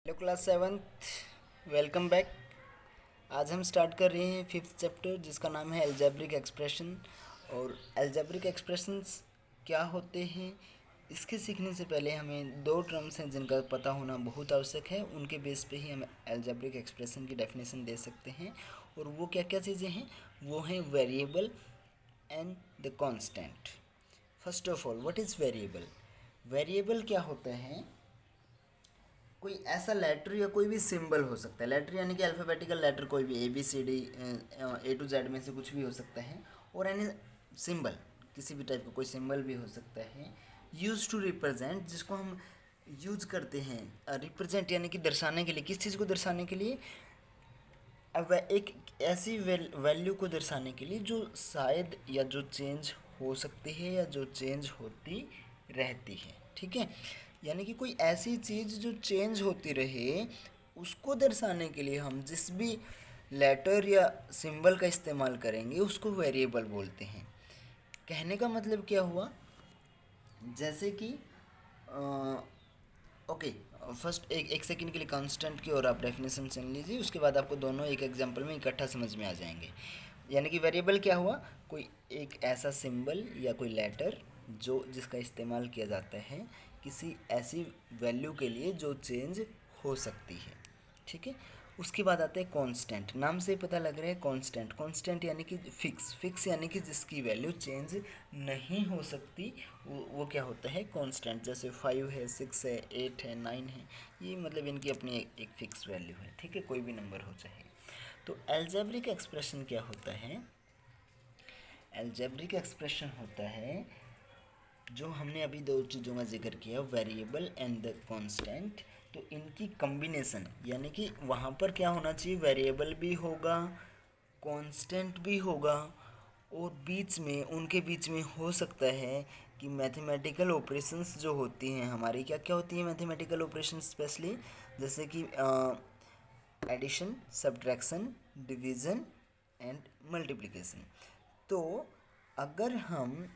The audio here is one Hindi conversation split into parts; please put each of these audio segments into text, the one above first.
Hello class seventh, welcome back. आज हम स्टार्ट कर रहे हैं फिफ्थ चैप्टर जिसका नाम है अलजेब्रिक एक्सप्रेशन। और अलजेब्रिक एक्सप्रेशंस क्या होते हैं, इसके सीखने से पहले हमें दो टर्म्स हैं जिनका पता होना बहुत आवश्यक है। उनके बेस पे ही हम अलजेब्रिक एक्सप्रेशन की डेफिनेशन दे सकते हैं। और वो क्या क्या चीज़ें हैं, वो हैं variable and the constant. First of all, what is variable? Variable क्या होता है? कोई ऐसा लेटर या कोई भी सिंबल हो सकता है। लेटर यानी कि अल्फ़ाबेटिकल लेटर, कोई भी ABCD A to Z में से कुछ भी हो सकता है। और एनी सिंबल, किसी भी टाइप का कोई सिंबल भी हो सकता है। यूज टू रिप्रेजेंट, जिसको हम यूज करते हैं रिप्रेजेंट यानी कि दर्शाने के लिए। किस चीज़ को दर्शाने के लिए? अब एक ऐसी वैल्यू को दर्शाने के लिए जो शायद या जो चेंज हो सकती है या जो चेंज होती रहती है। ठीक है, यानी कि कोई ऐसी चीज़ जो चेंज होती रहे, उसको दर्शाने के लिए हम जिस भी लेटर या सिंबल का इस्तेमाल करेंगे उसको वेरिएबल बोलते हैं। कहने का मतलब क्या हुआ, जैसे कि ओके, फर्स्ट एक एक सेकंड के लिए कांस्टेंट की और आप डेफिनेशन सुन लीजिए, उसके बाद आपको दोनों एक एग्जांपल में इकट्ठा समझ में आ जाएंगे। यानी कि वेरिएबल क्या हुआ, कोई एक ऐसा सिंबल या कोई लेटर जो जिसका इस्तेमाल किया जाता है किसी ऐसी वैल्यू के लिए जो चेंज हो सकती है। ठीक है, उसके बाद आता है कांस्टेंट। नाम से पता लग रहा है कांस्टेंट। कांस्टेंट यानी कि फिक्स। फिक्स यानी कि जिसकी वैल्यू चेंज नहीं हो सकती, वो क्या होता है, कांस्टेंट। जैसे 5 है, 6 है, 8 है, 9 है, ये मतलब इनकी अपनी एक फिक्स वैल्यू है। ठीक है, कोई भी नंबर हो चाहे। तो अलजेब्रिक एक्सप्रेशन क्या होता है? अलजेब्रिक एक्सप्रेशन होता है जो हमने अभी दो चीज़ों का जिक्र किया, वेरिएबल एंड द कांस्टेंट। तो इनकी कॉम्बिनेशन, यानी कि वहाँ पर क्या होना चाहिए, वेरिएबल भी होगा, कांस्टेंट भी होगा, और बीच में उनके बीच में हो सकता है कि मैथमेटिकल ऑपरेशंस जो होती हैं हमारी, क्या क्या होती हैं मैथमेटिकल ऑपरेशंस स्पेशली, जैसे कि addition, subtraction, division and multiplication. तो अगर हम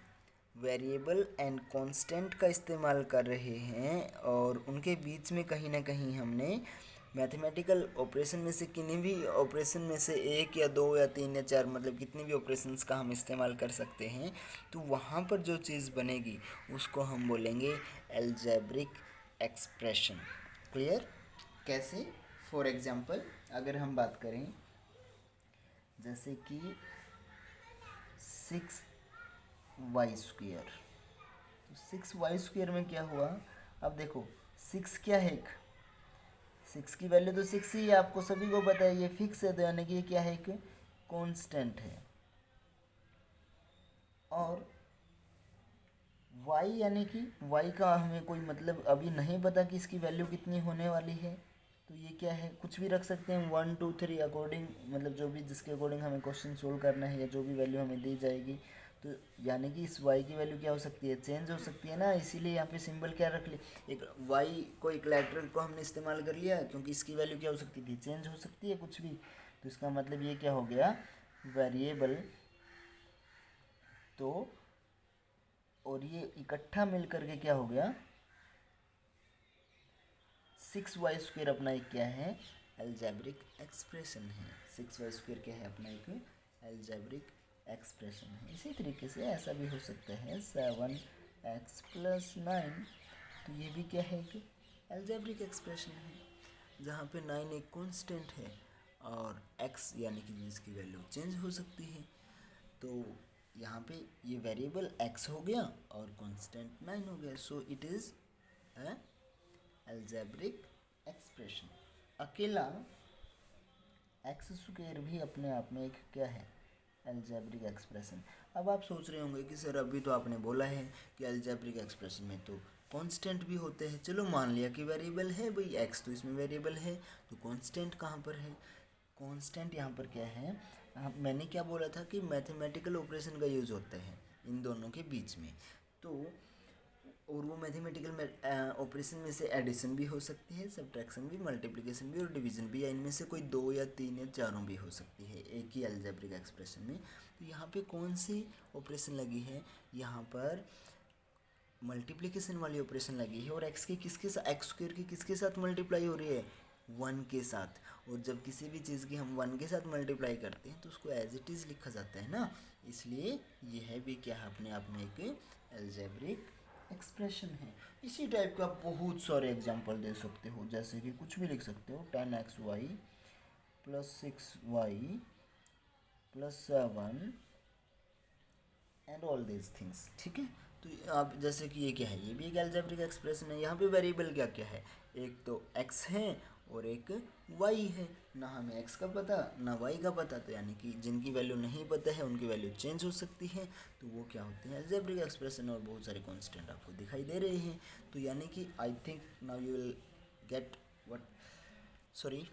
वेरिएबल एंड कांस्टेंट का इस्तेमाल कर रहे हैं और उनके बीच में कहीं ना कहीं हमने मैथमेटिकल ऑपरेशन में से किन्हीं भी ऑपरेशन में से एक या दो या तीन या चार, मतलब कितने भी ऑपरेशंस का हम इस्तेमाल कर सकते हैं, तो वहाँ पर जो चीज़ बनेगी उसको हम बोलेंगे अलजेब्रिक एक्सप्रेशन। क्लियर? कैसे? फॉर एग्जांपल अगर हम बात करें, जैसे कि 6y²। तो 6y² में क्या हुआ, अब देखो 6 क्या है, एक 6 की वैल्यू तो 6 ही है, आपको सभी को पता है, ये फिक्स है, तो यानी कि ये क्या है, एक कांस्टेंट है। और y यानी कि y का हमें कोई मतलब अभी नहीं पता कि इसकी वैल्यू कितनी होने वाली है, तो ये क्या है, कुछ भी रख सकते हैं, 1 2 3 अकॉर्डिंग, मतलब जो भी जिसके अकॉर्डिंग हमें क्वेश्चन सोल्व करना है या जो भी वैल्यू हमें दी जाएगी। तो यानी कि इस y की वैल्यू क्या हो सकती है, चेंज हो सकती है ना, इसीलिए यहाँ पे सिंबल क्या रख लिया, एक y को, एक लेटर को हमने इस्तेमाल कर लिया, क्योंकि इसकी वैल्यू क्या हो सकती थी, चेंज हो सकती है कुछ भी। तो इसका मतलब ये क्या हो गया, वेरिएबल। तो और ये इकट्ठा मिल करके क्या हो गया, 6y² अपना एक क्या है, अलजेब्रिक एक्सप्रेशन है। 6y² क्या है, अपना एक अलजेब्रिक एक्सप्रेशन है। इसी तरीके से ऐसा भी हो सकता है 7x+9, तो ये भी क्या है, एक अलजेब्रिक एक्सप्रेशन है, जहाँ पे 9 एक कांस्टेंट है और x यानी कि जिसकी वैल्यू चेंज हो सकती है। तो यहाँ पे ये वेरिएबल x हो गया और कांस्टेंट 9 हो गया, so it is algebraic expression. अकेला x² भी अपने आप में एक क्या है, अलजेब्रिक एक्सप्रेशन। अब आप सोच रहे होंगे कि सर अभी तो आपने बोला है कि अलजेब्रिक एक्सप्रेशन में तो कांस्टेंट भी होते हैं। चलो मान लिया कि वेरिएबल है भाई, x तो इसमें वेरिएबल है, तो कांस्टेंट कहाँ पर है? कांस्टेंट यहाँ पर क्या है, मैंने क्या बोला था कि मैथमेटिकल ऑपरेशन का यूज़ होता है इन दोनों के बीच में। तो और वो मैथमेटिकल ऑपरेशन में से एडिशन भी हो सकती है, सब्ट्रैक्शन भी, मल्टीप्लिकेशन भी और डिवीजन भी, या इनमें से कोई दो या तीन या चारों भी हो सकती है एक ही अलजेब्रिक एक्सप्रेशन में। तो यहाँ पे कौन सी ऑपरेशन लगी है, यहाँ पर मल्टीप्लिकेशन वाली ऑपरेशन लगी है और एक्स के किसके साथ, एक्स स्क्वायर की किसके साथ मल्टीप्लाई हो रही है, वन के साथ। और जब किसी भी चीज़ की हम वन के साथ मल्टीप्लाई करते हैं तो उसको एज इट इज़ लिखा जाता है ना, इसलिए यह भी क्या है, अपने आप में एक एल्जेब्रिक एक्सप्रेशन है। इसी टाइप का आप बहुत सारे एग्जांपल दे सकते हो, जैसे कि कुछ भी लिख सकते हो, 10xy plus 6y plus 7 and all this things, ठीक है। तो आप जैसे कि ये क्या है, ये भी एक एल्जेब्रिक एक्सप्रेशन है। यहाँ पे वेरिएबल क्या क्या है, एक तो x है और एक y है। ना हमें x का पता ना y का पता, तो यानी कि जिनकी वैल्यू नहीं पता है उनकी वैल्यू चेंज हो सकती है, तो वो क्या होते हैं, एल्जेब्रिक एक्सप्रेशन। और बहुत सारे कॉन्स्टेंट आपको दिखाई दे रहे हैं, तो यानी कि I think now you will get what, sorry,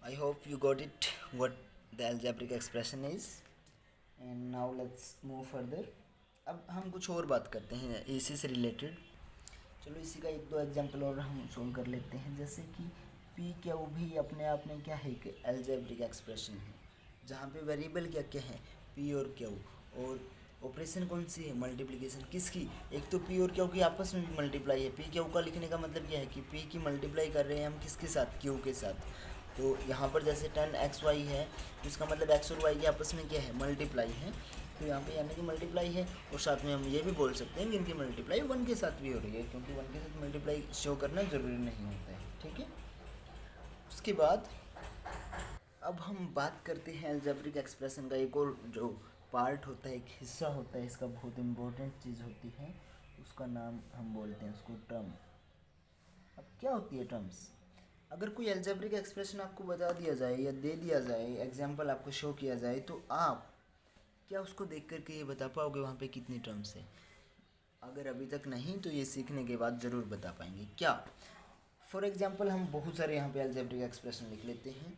I hope you got it what the algebraic expression is, and now let's move further. अब हम कुछ और बात करते हैं इसी से रिलेटेड। चलो इसी का एक दो एग्जांपल और हम सोल्व कर लेते हैं। जैसे कि पी क्या वो भी अपने आप में क्या है, कि एल्जेब्रिक एक्सप्रेशन है, जहाँ पे वेरिएबल क्या क्या है, पी और क्यू, और ऑपरेशन कौन सी है, मल्टीप्लिकेशन किसकी, एक तो पी और क्यू की आपस में भी मल्टीप्लाई है। पी क्यू का लिखने का मतलब क्या है कि पी की मल्टीप्लाई कर रहे हैं हम किसके साथ, क्यू के साथ। तो यहाँ पर जैसे 10xy है तो इसका मतलब x और y की आपस में क्या है, मल्टीप्लाई है। तो यहाँ पे यानी कि मल्टीप्लाई है, और साथ में हम ये भी बोल सकते हैं कि इनकी मल्टीप्लाई वन के साथ भी हो रही है, क्योंकि वन के साथ मल्टीप्लाई शो करना ज़रूरी नहीं होता है, ठीक है। उसके बाद अब हम बात करते हैं एल्जेब्रिक एक्सप्रेशन का एक और जो पार्ट होता है, एक हिस्सा होता है, इसका बहुत इम्पोर्टेंट चीज़ होती है, उसका नाम हम बोलते हैं उसको टर्म। अब क्या होती है टर्म्स, अगर कोई एल्जेब्रिक एक्सप्रेशन आपको बता दिया जाए या दे दिया जाए, एग्जाम्पल आपको शो किया जाए, तो आप क्या उसको देख करके ये बता पाओगे वहाँ पे कितनी टर्म्स है। अगर अभी तक नहीं तो ये सीखने के बाद ज़रूर बता पाएंगे। क्या, फॉर एग्जांपल हम बहुत सारे यहाँ पे एल्जेब्रिक एक्सप्रेशन लिख लेते हैं।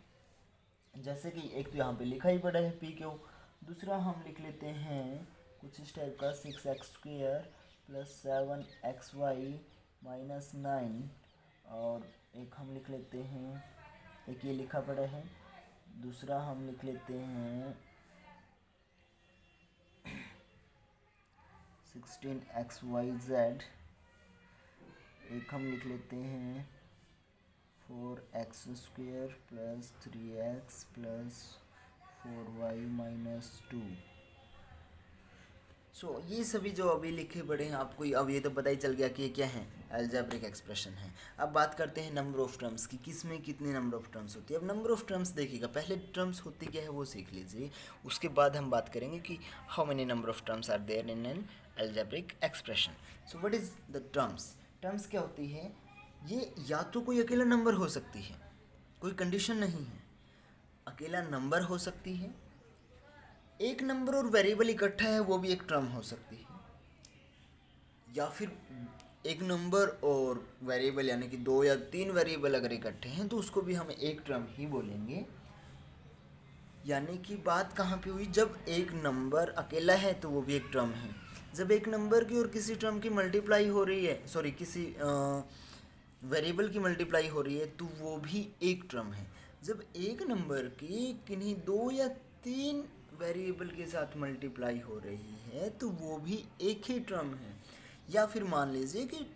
जैसे कि एक तो यहाँ पे लिखा ही पड़ा है पी क्यू, दूसरा हम लिख लेते हैं कुछ इस टाइप का 6x² प्लस 7xy माइनस 9, और एक हम लिख लेते हैं, एक ये लिखा पड़ा है, दूसरा हम लिख लेते हैं 16xyz, एक हम लिख लेते हैं 4x² plus 3x plus 4y minus 2। ये सभी जो अभी लिखे पड़े हैं आपको, अब ये तो पता ही चल गया कि ये क्या है, एल्जेब्रिक एक्सप्रेशन है। अब बात करते हैं नंबर ऑफ टर्म्स की, किस में कितनी नंबर ऑफ टर्म्स होती है। अब नंबर ऑफ टर्म्स देखिएगा, पहले टर्म्स होती क्या है वो सीख लीजिए, उसके बाद हम बात करेंगे कि how many number of terms are there in an algebraic expression. So what is the terms, terms क्या होती है, ये या तो कोई अकेला नंबर हो सकती है, कोई कंडीशन नहीं है, अकेला नंबर हो सकती है, एक नंबर और वेरिएबल इकट्ठा है वो भी एक टर्म हो सकती है, या फिर एक नंबर और वेरिएबल यानी कि 2 या 3 वेरिएबल अगर इकट्ठे हैं तो उसको भी हम एक टर्म ही बोलेंगे। यानी कि बात कहाँ पे हुई, जब एक नंबर अकेला है तो वो भी एक टर्म है, जब एक नंबर की और किसी टर्म की मल्टीप्लाई हो रही है, सॉरी किसी वेरिएबल की मल्टीप्लाई हो रही है तो वो भी एक टर्म है, जब एक नंबर की किन्हीं 2 या 3 वेरिएबल के साथ मल्टीप्लाई हो रही है तो वो भी एक ही टर्म है, या फिर मान लीजिए कि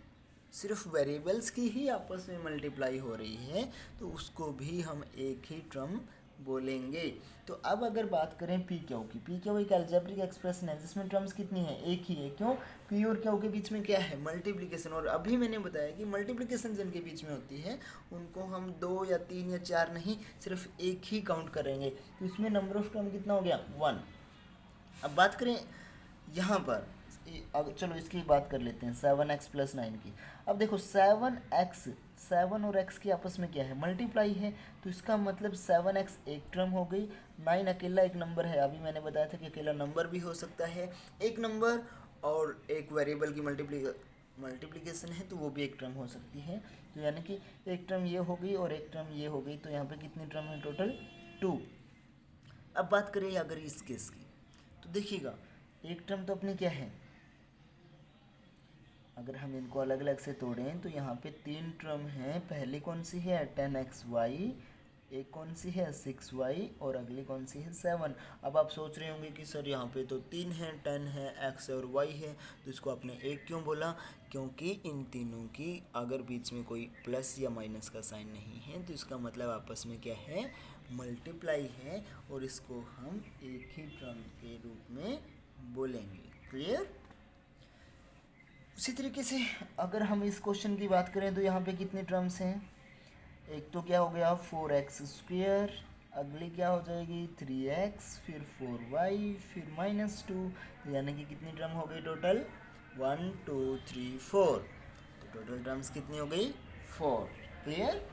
सिर्फ वेरिएबल्स की ही आपस में मल्टीप्लाई हो रही है तो उसको भी हम एक ही टर्म बोलेंगे। तो अब अगर बात करें पी क्यू की, पी क्यू एक एल्जेब्रिक एक्सप्रेशन है जिसमें टर्म्स कितनी है, एक ही है। क्यों, पी और क्यू के बीच में क्या है, मल्टीप्लिकेशन। और अभी मैंने बताया कि मल्टीप्लिकेशन जिनके बीच में होती है उनको हम 2 या 3 या 4 नहीं, सिर्फ एक ही काउंट करेंगे, तो इसमें नंबर ऑफ टर्म कितना हो गया, 1। अब बात करें यहाँ पर, अब चलो इसकी बात कर लेते हैं 7x प्लस 9 की। अब देखो 7 और x की आपस में क्या है, मल्टीप्लाई है, तो इसका मतलब 7x एक टर्म हो गई, 9 अकेला एक नंबर है। अभी मैंने बताया था कि अकेला नंबर भी हो सकता है, एक नंबर और एक वेरिएबल की मल्टीप्लिकेशन है तो वो भी एक टर्म हो सकती है। तो यानी कि एक टर्म ये हो गई और एक टर्म ये हो गई, तो यहाँ पे कितनी टर्म है टोटल, 2। अब बात करें अगर इस केस की, तो देखिएगा एक टर्म तो अपनी क्या है, अगर हम इनको अलग अलग से तोड़ें तो यहाँ पे 3 टर्म हैं। पहली कौन सी है, 10xy एक कौन सी है 6y और अगली कौन सी है 7। अब आप सोच रहे होंगे कि सर यहाँ पे तो 3 है, 10 है, x और y है, तो इसको आपने एक क्यों बोला? क्योंकि इन तीनों की अगर बीच में कोई प्लस या माइनस का साइन नहीं है तो इसका मतलब आपस में क्या है? मल्टीप्लाई है, और इसको हम एक ही टर्म के रूप में बोलेंगे। क्लियर? उसी तरीके से अगर हम इस क्वेश्चन की बात करें तो यहाँ पे कितने टर्म्स हैं? एक तो क्या हो गया 4x², अगली क्या हो जाएगी 3x, फिर 4y, फिर -2, यानी कि कितनी टर्म हो गई टोटल? 1 2 3 4। तो टोटल टर्म्स कितनी हो गई? 4। क्लियर?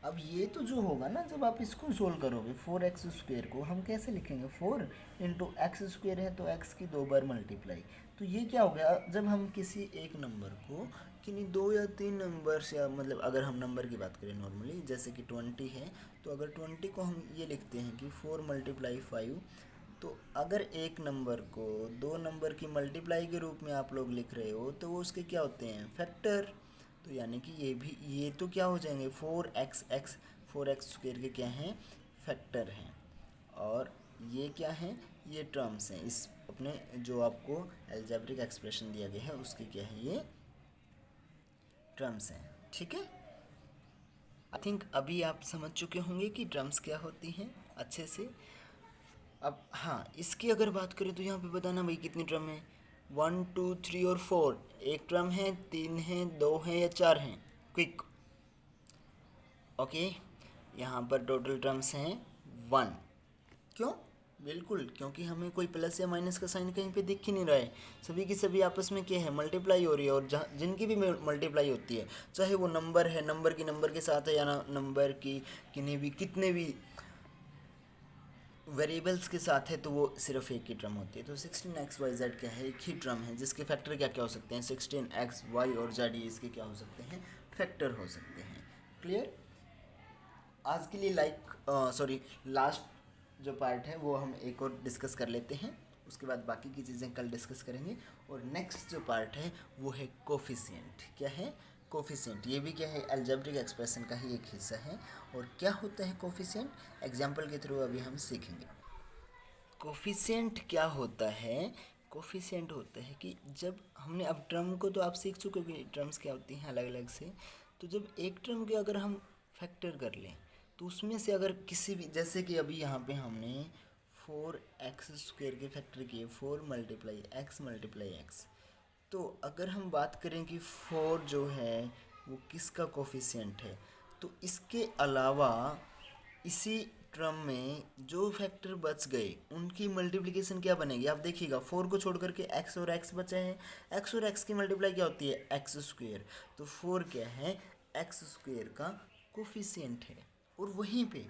अब ये तो जो होगा ना, जब आप इसको सोल्व करोगे 4x² को हम कैसे लिखेंगे? 4 इंटू x² है तो x की 2 बार मल्टीप्लाई। तो ये क्या हो गया? जब हम किसी एक नंबर को किन्हीं 2 या 3 नंबर से, मतलब अगर हम नंबर की बात करें नॉर्मली, जैसे कि 20 है, तो अगर 20 को हम ये लिखते हैं कि 4 × 5, तो अगर एक नंबर को 2 नंबर की मल्टीप्लाई के रूप में आप लोग लिख रहे हो तो वो उसके क्या होते हैं? फैक्टर। तो यानी कि ये तो क्या हो जाएंगे 4x के क्या हैं? फैक्टर हैं। और ये क्या हैं? ये टर्म्स हैं, इस अपने जो आपको अलजेब्रिक एक्सप्रेशन दिया गया है उसके क्या है? ये टर्म्स हैं। ठीक है? आई थिंक अभी आप समझ चुके होंगे कि टर्म्स क्या होती हैं अच्छे से। अब हाँ, इसकी अगर बात करें तो यहाँ पे बताना भाई कितनी टर्म है? 1 2 3 और 4। एक टर्म है, 3 है, 2 है या 4 हैं? क्विक। ओके, यहाँ पर टोटल टर्म्स हैं 1। क्यों? बिल्कुल, क्योंकि हमें कोई प्लस या माइनस का साइन कहीं पे दिख ही नहीं रहा है। सभी की सभी आपस में क्या है? मल्टीप्लाई हो रही है। और जहाँ जिनकी भी मल्टीप्लाई होती है, चाहे वो नंबर है, नंबर की नंबर के साथ है, या ना नंबर की किन्हीं भी कितने भी वेरिएबल्स के साथ है, तो वो सिर्फ एक ही टर्म होती है। तो 16xyz क्या है? एक ही टर्म है जिसके फैक्टर क्या क्या हो सकते हैं? 16x, y और z, इसके क्या हो सकते हैं? फैक्टर हो सकते हैं। क्लियर? आज के लिए लास्ट जो पार्ट है वो हम एक और डिस्कस कर लेते हैं, उसके बाद बाकी की चीज़ें कल डिस्कस करेंगे। और नेक्स्ट जो पार्ट है वो है कोफिशिएंट। क्या है? कोफिशिएंट। ये भी क्या है? अलजेब्रिक एक्सप्रेशन का ही एक हिस्सा है। और क्या होता है कोफिशिएंट? एग्जाम्पल के थ्रू अभी हम सीखेंगे। कोफिशिएंट क्या होता है? कोफिशिएंट होता है कि जब हमने, अब टर्म को तो आप सीख चुके हो कि टर्म्स क्या होती हैं अलग अलग से। तो जब एक टर्म के अगर हम फैक्टर कर लें तो उसमें से अगर किसी भी, जैसे कि अभी यहाँ पे हमने 4x² के फैक्टर किए, 4 × x × x। तो अगर हम बात करें कि 4 जो है वो किसका कोफिशिएंट है, तो इसके अलावा इसी टर्म में जो फैक्टर बच गए उनकी मल्टीप्लिकेशन क्या बनेगी? आप देखिएगा, 4 को छोड़ करके x और x बचे हैं। x और x की मल्टीप्लाई क्या होती है? x²। तो 4 क्या है? x² का कोफिशिएंट है। और वहीं पे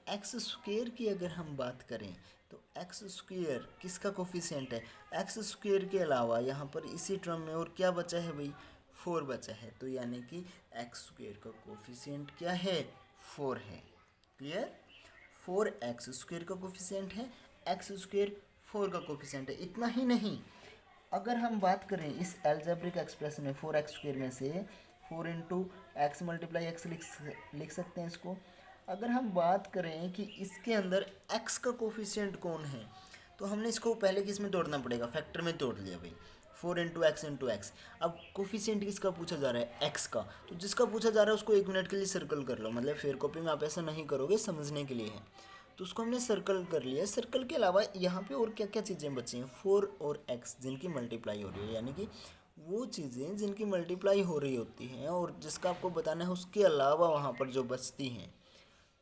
x² की अगर हम बात करें तो x² किसका कोफिशिएंट है? x² के अलावा यहाँ पर इसी टर्म में और क्या बचा है भाई? 4 बचा है। तो यानी कि x² का कोफिशिएंट क्या है? 4 है। क्लियर? 4x² का कोफिशिएंट है, x² 4 का कोफिशिएंट है। इतना ही नहीं, अगर हम बात करें इस अलजेब्रिक एक्सप्रेशन में 4x² में से 4 × x × x लिख सकते हैं इसको। अगर हम बात करें कि इसके अंदर x का कोफिशिएंट कौन है, तो हमने इसको पहले किस में तोड़ना पड़ेगा? फैक्टर में तोड़ लिया भाई, 4 × x × x। अब कोफिशिएंट किसका पूछा जा रहा है? x का। तो जिसका पूछा जा रहा है उसको 1 मिनट के लिए सर्कल कर लो, मतलब फेयर कॉपी में आप ऐसा नहीं करोगे, समझने के लिए है। तो उसको हमने सर्कल कर लिया। सर्कल के अलावा यहाँ पे और क्या क्या चीज़ें बची हैं? 4 और x जिनकी मल्टीप्लाई हो रही है, यानी कि वो चीज़ें जिनकी मल्टीप्लाई हो रही होती हैं और जिसका आपको बताना है, उसके अलावा वहाँ पर जो बचती हैं।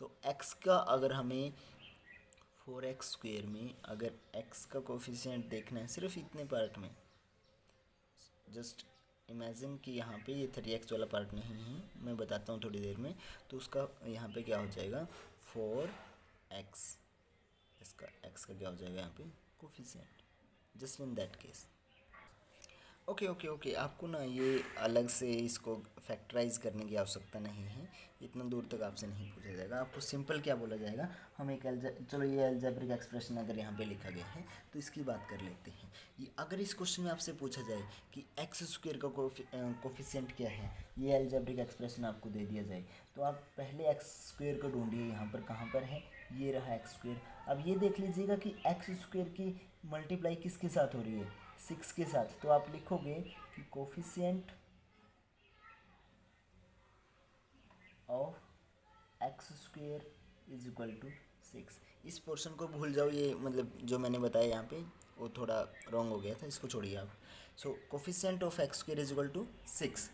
तो x का अगर हमें 4x² में अगर x का कोफिशिएंट देखना है सिर्फ इतने पार्ट में, जस्ट इमेजिन कि यहाँ पे ये 3x वाला पार्ट नहीं है, मैं बताता हूँ थोड़ी देर में। तो उसका यहाँ पे क्या हो जाएगा? 4x, इसका x का क्या हो जाएगा यहाँ पे? Coefficient, just in that case. Okay okay okay, आपको ना ये अलग से इसको फैक्टराइज करने की आवश्यकता नहीं है, इतना दूर तक आपसे नहीं पूछा जाएगा। आपको सिंपल क्या बोला जाएगा, हम एक चलो ये अलजेब्रिक एक्सप्रेशन अगर यहाँ पे लिखा गया है तो इसकी बात कर लेते हैं। ये अगर इस क्वेश्चन में आपसे पूछा जाए कि एक्स स्क्वेयर का कोफिशिएंट क्या है, ये अलजेब्रिक एक्सप्रेशन आपको दे दिया जाए, तो आप पहले एक्स स्क्वेयर को ढूंढिए, यहाँ पर कहाँ पर है, ये रहा एक्स स्क्वेयर। अब ये देख लीजिएगा कि एक्स स्क्वेयर की मल्टीप्लाई किसके साथ हो रही है, 6 के साथ। तो आप लिखोगे कि coefficient of x square is equal to 6। इस पोर्शन को भूल जाओ, ये मतलब जो मैंने बताया यहाँ पे वो थोड़ा रॉन्ग हो गया था, इसको छोड़िए आप। So coefficient of x square is equal to 6।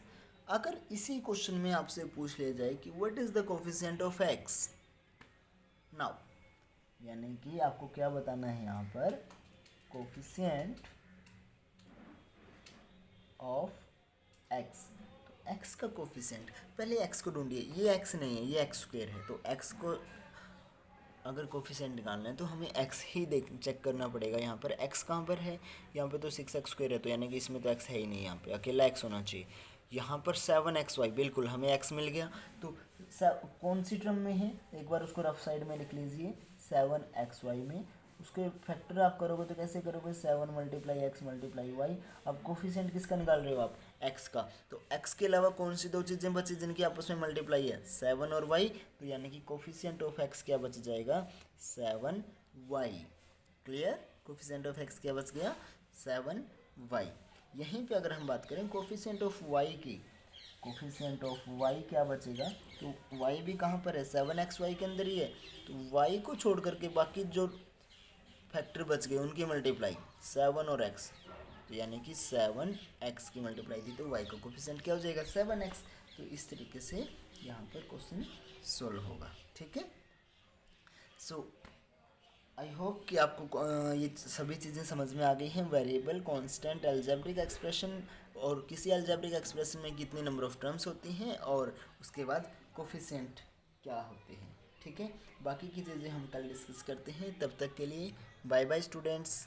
अगर इसी क्वेश्चन में आपसे पूछ लिया जाए कि what is the coefficient of x now, यानी कि आपको क्या बताना है यहाँ पर, कोफिशिएंट ऑफ एक्स। तो एक्स का कोफिशिएंट, पहले एक्स को ढूंढिए, ये एक्स नहीं है, ये एक्स स्क्वेयर है। तो एक्स को अगर कोफिशिएंट निकालना है तो हमें एक्स ही देख चेक करना पड़ेगा। यहाँ पर एक्स कहाँ पर है, यहाँ पे तो 6x स्क्वेयर है, तो यानी कि इसमें तो एक्स है ही नहीं, यहाँ पे अकेला एक्स होना चाहिए। यहाँ पर 7xy, बिल्कुल हमें एक्स मिल गया। तो कौन सी टर्म में है, एक बार उसको रफ साइड में लिख लीजिए, 7xy में। उसके फैक्टर आप करोगे तो कैसे करोगे, 7 मल्टीप्लाई एक्स मल्टीप्लाई वाई। अब कोफिशिएंट किसका निकाल रहे हो आप, एक्स का। तो एक्स के अलावा कौन सी दो चीज़ें बची जिनकी आपस में मल्टीप्लाई है, 7 और वाई। तो यानी कि कोफिशिएंट ऑफ एक्स क्या बच जाएगा, 7y। Clear, coefficient of x क्या बच गया, 7y। यहीं पे अगर हम बात करें कोफिशिएंट ऑफ वाई की, कोफिशिएंट ऑफ वाई क्या बचेगा, तो वाई भी कहाँ पर है, 7xy के अंदर ही है। तो वाई को छोड़ करके बाकी जो फैक्टर बच गए उनकी मल्टीप्लाई 7 और x, तो यानी कि 7x की मल्टीप्लाई थी तो y का कोफिशिएंट क्या हो जाएगा, 7x। तो इस तरीके से यहाँ पर क्वेश्चन सोल्व होगा। ठीक है, सो आई होप कि आपको ये सभी चीज़ें समझ में आ गई हैं। वेरिएबल, कांस्टेंट, अलजेब्रिक एक्सप्रेशन, और किसी अलजेब्रिक एक्सप्रेशन में कितनी नंबर ऑफ टर्म्स होती हैं, और उसके बाद कोफिशिएंट क्या होते हैं। ठीक है, बाकी की चीज़ें हम कल डिस्कस करते हैं। तब तक के लिए बाय बाय स्टूडेंट्स।